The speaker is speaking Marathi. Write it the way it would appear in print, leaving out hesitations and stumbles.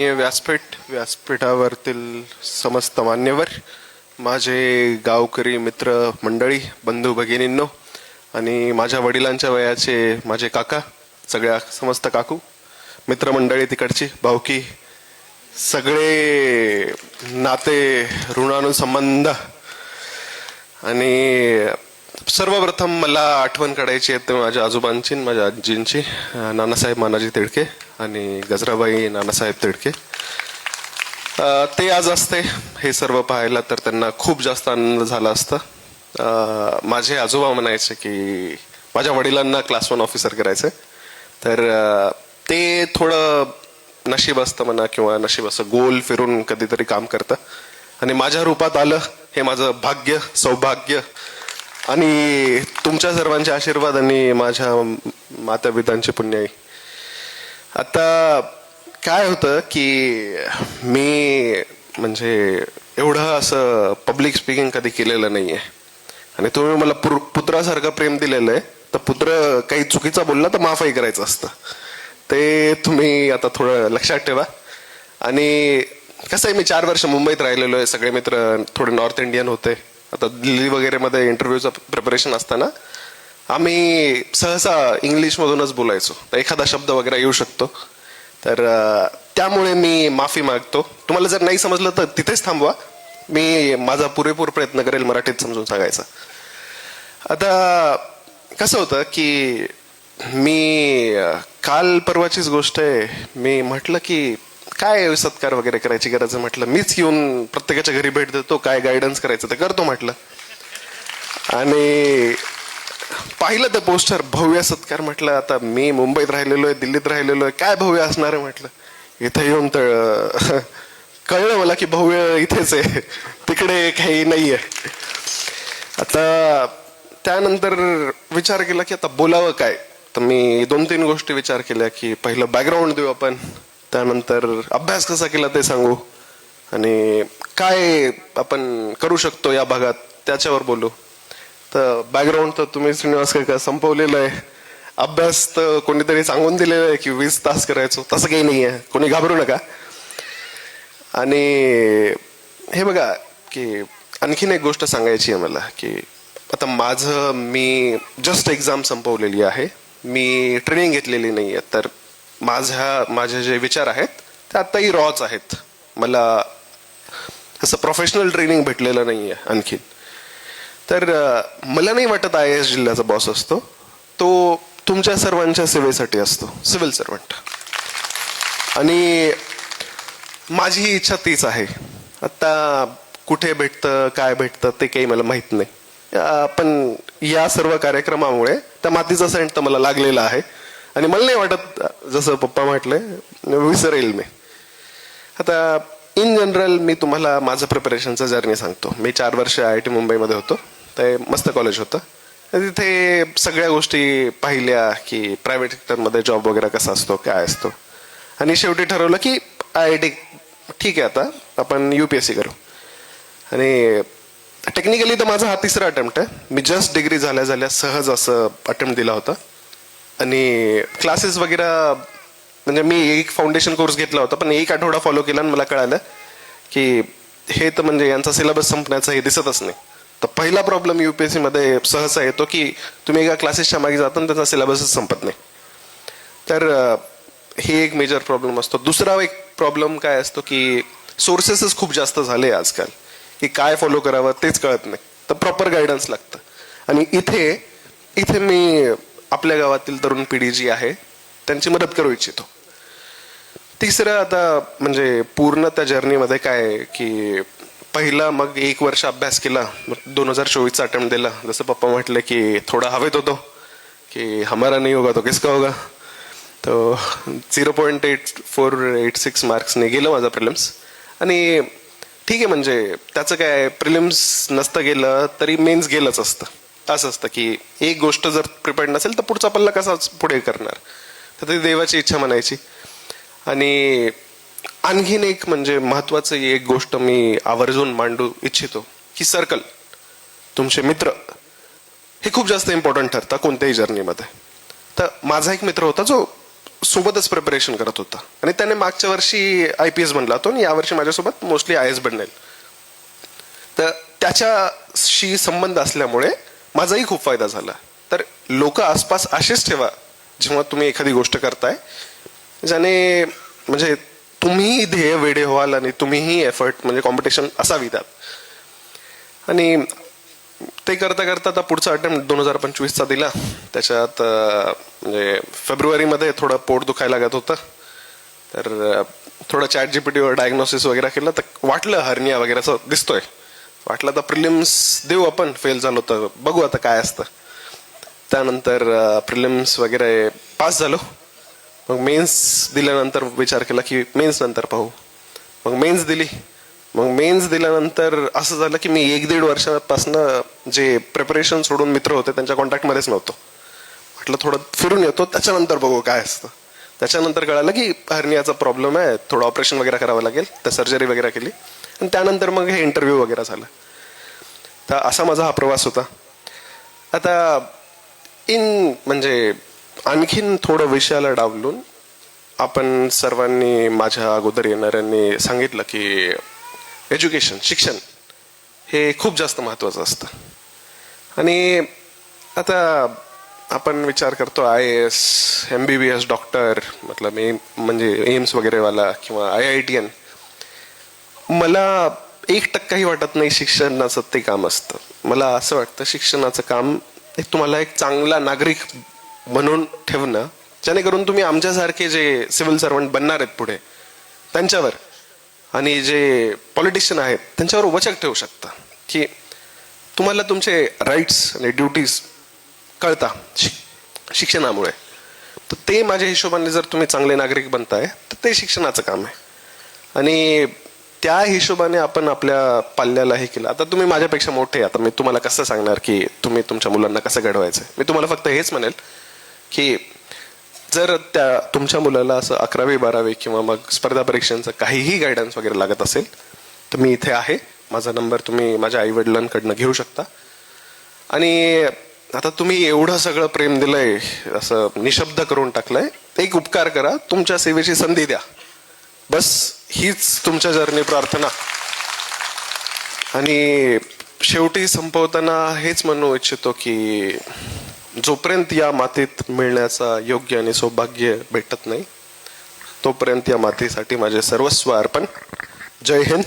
व्यासपीठावरील समस्त मान्यवर, माझे गावकरी मित्र मंडळी, बंधू भगिनींनो आणि माझ्या वडिलांच्या वयाचे माझे काका, सगळ्या समस्त काकू मित्रमंडळी, तिकडची भावकी, सगळे नाते ऋणानुसंबंध. आणि सर्वप्रथम मला आठवण काढायची आहे माझ्या आजोबांची, माझ्या आजींची, नानासाहेब मानाजी तिडके आणि गजराबाई नानासाहेब तिडके. ते आज असते हे सर्व पाहायला तर त्यांना खूप जास्त आनंद झाला असता. माझे आजोबा म्हणायचे की माझ्या वडिलांना क्लास 1 ऑफिसर करायचं, तर ते थोडं नशीब असतं म्हणा, किंवा नशीब असं गोल फिरून कधीतरी काम करतं आणि माझ्या रूपात आलं हे माझं भाग्य, सौभाग्य आणि तुमच्या सर्वांचे आशीर्वाद आणि माझ्या माता पितांची पुण्याई. आता काय होतं की मी म्हणजे एवढं असं पब्लिक स्पीकिंग कधी केलेलं नाहीये आणि तुम्ही मला पुत्रासारखं प्रेम दिलेलं आहे, तर पुत्र काही चुकीचा बोलला तर माफही करायचं असतं, ते तुम्ही आता थोडं लक्षात ठेवा. आणि कसं आहे, मी 4 वर्ष मुंबईत राहिलेलो आहे, सगळे मित्र थोडे नॉर्थ इंडियन होते. आता दिल्ली वगैरे मध्ये इंटरव्ह्यूचं प्रिपरेशन असताना आम्ही सहसा इंग्लिशमधूनच बोलायचो, तर एखादा शब्द वगैरे येऊ शकतो, तर त्यामुळे मी माफी मागतो. तुम्हाला जर नाही समजलं तर तिथेच थांबवा, मी माझा पुरेपूर प्रयत्न करेल मराठीत समजून सांगायचा. आता कसं होतं की मी काल परवाचीच गोष्ट आहे, मी म्हटलं की काय सत्कार वगैरे करायची गरज आहे, म्हटलं मीच येऊन प्रत्येकाच्या घरी भेट देतो, काय गायडन्स करायचं ते करतो म्हटलं. आणि पाहिलं ते पोस्टर, भव्य सत्कार. म्हटलं आता मी मुंबईत राहिलेलो आहे, दिल्लीत राहिलेलो आहे, काय भव्य असणार आहे म्हटलं. इथे येऊन तर कळलं मला की भव्य इथेच आहे, तिकडे काही नाहीये. आता त्यानंतर विचार केला की आता बोलावं काय, तर मी 2-3 गोष्टी विचार केल्या की पहिलं बॅकग्राऊंड देऊ आपण, त्यानंतर अभ्यास कसा केला ते सांगू, आणि काय आपण करू शकतो या भागात त्याच्यावर बोलू. तर बॅकग्राऊंड तर तुम्ही श्रीनिवास काका संपवलेलं आहे, अभ्यास तर कोणीतरी सांगून दिलेलं आहे की 20 तास करायचो, तसं काही नाही आहे, कोणी घाबरू नका. आणि हे बघा की आणखीन एक गोष्ट सांगायची आहे मला की आता मी जस्ट एक्झाम संपवलेली आहे, मी ट्रेनिंग घेतलेली नाही आहे, तर माझे जे विचार आहेत ते आत्ताही रॉच आहेत, मला असं प्रोफेशनल ट्रेनिंग भेटलेलं नाहीये आणखीन. तर मला नाही वाटत IAS जिल्ह्याचा बॉस असतो, तो तुमच्या सर्वांच्या सेवेसाठी असतो, सिव्हिल सर्वंट. आणि माझी इच्छा तीच आहे. आता कुठे भेटतं काय भेटतं ते काही मला माहित नाही, पण या सर्व कार्यक्रमामुळे त्या मातीचा सेंट तर मला लागलेला आहे आणि मला नाही वाटत, जसं पप्पा म्हटले, विसरेल मी. आता इन जनरल मी तुम्हाला माझं प्रिपरेशनचं जर्नी सांगतो. मी 4 वर्ष IIT मुंबईमध्ये होतो, ते मस्त कॉलेज होतं, तिथे सगळ्या गोष्टी पाहिल्या की प्रायव्हेट सेक्टरमध्ये जॉब वगैरे कसा असतो, काय असतो, आणि शेवटी ठरवलं की IIT ठीक आहे, आता आपण UPSC करू. आणि टेक्निकली तर माझा हा 3रा अटेम्प्ट आहे, मी जस्ट डिग्री झाल्या सहज असं अटेम्प्ट दिला होता. आणि क्लासेस वगैरे म्हणजे मी एक फाउंडेशन कोर्स घेतला होता, पण 1 आठवडा फॉलो केला आणि मला कळालं की हे तर म्हणजे यांचा सिलेबस संपण्याचं हे दिसतच नाही. तर पहिला प्रॉब्लेम UPSC मध्ये सहसा येतो की तुम्ही एका क्लासेसच्या मागे जाता आणि त्याचा सिलेबसच संपत नाही, तर हे एक मेजर प्रॉब्लेम असतो. दुसरा एक प्रॉब्लेम काय असतो की सोर्सेसच खूप जास्त झाले आजकाल, की काय फॉलो करावं तेच कळत नाही, तर प्रॉपर गायडन्स लागतं. आणि इथे मी आपल्या गावातील तरुण पिढी जी आहे त्यांची मदत करू इच्छितो. तिसरं आता म्हणजे पूर्ण त्या जर्नीमध्ये काय की पहिला मग 1 वर्ष अभ्यास केला, मग 2024चा अटेम्प्ट दिला. जसं पप्पा म्हटलं की थोडा हवेत होतो की हमारा नहीं होगा तो किसका होगा, तो 0.8486 मार्क्सने गेलं माझा प्रिलिम्स. आणि ठीक आहे, म्हणजे त्याचं काय, प्रिलिम्स नसतं गेलं तरी मेन्स गेलंच असतं. असं असतं की एक गोष्ट जर प्रिपेअर्ड नसेल तर पुढचा पल्ला कसा पुढे करणार, तर ती देवाची इच्छा म्हणायची. आणि आणखीन एक म्हणजे महत्वाचं एक गोष्ट मी आवर्जून मांडू इच्छितो की सर्कल, तुमचे मित्र हे खूप जास्त इम्पॉर्टंट ठरतं कोणत्याही जर्नीमध्ये. तर माझा एक मित्र होता जो सोबतच प्रिपरेशन करत होता आणि त्याने मागच्या वर्षी IPS बनला होता आणि यावर्षी माझ्यासोबत मोस्टली IAS बनेल. तर त्याच्याशी संबंध असल्यामुळे माझाही खूप फायदा झाला. तर लोक आसपास असेच ठेवा जेव्हा तुम्ही एखादी गोष्ट करताय, ज्याने म्हणजे तुम्हीही ध्येय वेडे व्हाल आणि तुम्हीही एफर्ट म्हणजे कॉम्पिटिशन असावी त्यात. आणि ते करता करता आता पुढचा अटेम्प्ट 2025चा दिला. त्याच्यात म्हणजे फेब्रुवारीमध्ये थोडं पोट दुखायला लागत होतं, तर थोडं ChatGPT डायग्नोसिस वगैरे केलं तर वाटलं हर्निया वगैरे असं दिसतोय. वाटलं तर प्रिलिम्स देऊ आपण, फेल झालो तर बघू आता काय असतं. त्यानंतर प्रिलिम्स वगैरे पास झालो. मग मेन्स दिल्यानंतर विचार केला की मेन्स नंतर पाहू. मग मेन्स दिली. मग मेन्स दिल्यानंतर असं झालं की मी 1-1.5 वर्षापासून जे प्रिपरेशन सोडून मित्र होते त्यांच्या कॉन्टॅक्टमध्येच नव्हतो. म्हटलं थोडं फिरून येतो, त्याच्यानंतर बघू काय असतं. त्याच्यानंतर कळालं की हर्नियाचा प्रॉब्लेम आहे, थोडं ऑपरेशन वगैरे करावं लागेल. तर सर्जरी वगैरे केली आणि त्यानंतर मग हे इंटरव्ह्यू वगैरे झालं. तर असा माझा हा प्रवास होता. आता म्हणजे आणखीन थोडं विषयाला डावलून आपण सर्वांनी माझ्या अगोदर येणाऱ्यांनी सांगितलं की एज्युकेशन, शिक्षण हे खूप जास्त महत्वाचं असतं. आणि आता आपण विचार करतो IAS, MBBS, डॉक्टर, मतलब म्हणजे एम्स वगैरेवाला किंवा IITian. मला 1% वाटत नाही शिक्षणाचं ते काम असतं. मला असं वाटतं शिक्षणाचं काम तुम्हाला एक चांगला नागरिक बनवून ठेवणं, जेणेकरून तुम्ही आमच्यासारखे जे सिव्हिल सर्वंट बनणार आहेत पुढे त्यांच्यावर आणि जे पॉलिटिशियन आहेत त्यांच्यावर वचक ठेवू शकता की तुम्हाला तुमचे राईट्स आणि ड्युटीज कळता शिक्षणामुळे. तर ते माझ्या हिशोबाने जर तुम्ही चांगले नागरिक बनताय तर ते शिक्षणाचं काम आहे. आणि त्या हिशोबाने आपण आपल्या पाल्याला हे केलं. आता तुम्ही माझ्यापेक्षा मोठे, आता मी तुम्हाला कसं सांगणार की तुम्ही तुमच्या मुलांना कसं घडवायचं. मी तुम्हाला फक्त हेच म्हणेल की जर त्या तुमच्या मुलाला असं 11वी 12वी किंवा मग स्पर्धा परीक्षांचं काहीही गायडन्स वगैरे लागत असेल तर मी इथे आहे. माझा नंबर तुम्ही माझ्या आई वडिलांकडनं घेऊ शकता. आणि आता तुम्ही एवढं सगळं प्रेम दिलंय, असं निशब्द करून टाकलंय, एक उपकार करा, तुमच्या सेवेची संधी द्या. बस हीच तुमच्या जर्नी प्रार्थना. आणि शेवटी संपवताना हेच म्हणू इच्छितो की जोपर्यंत या मातीत मिळण्याचा योग्य आणि सौभाग्य भेटत नाही तोपर्यंत या मातीसाठी माझे सर्वस्व अर्पण. जय हिंद.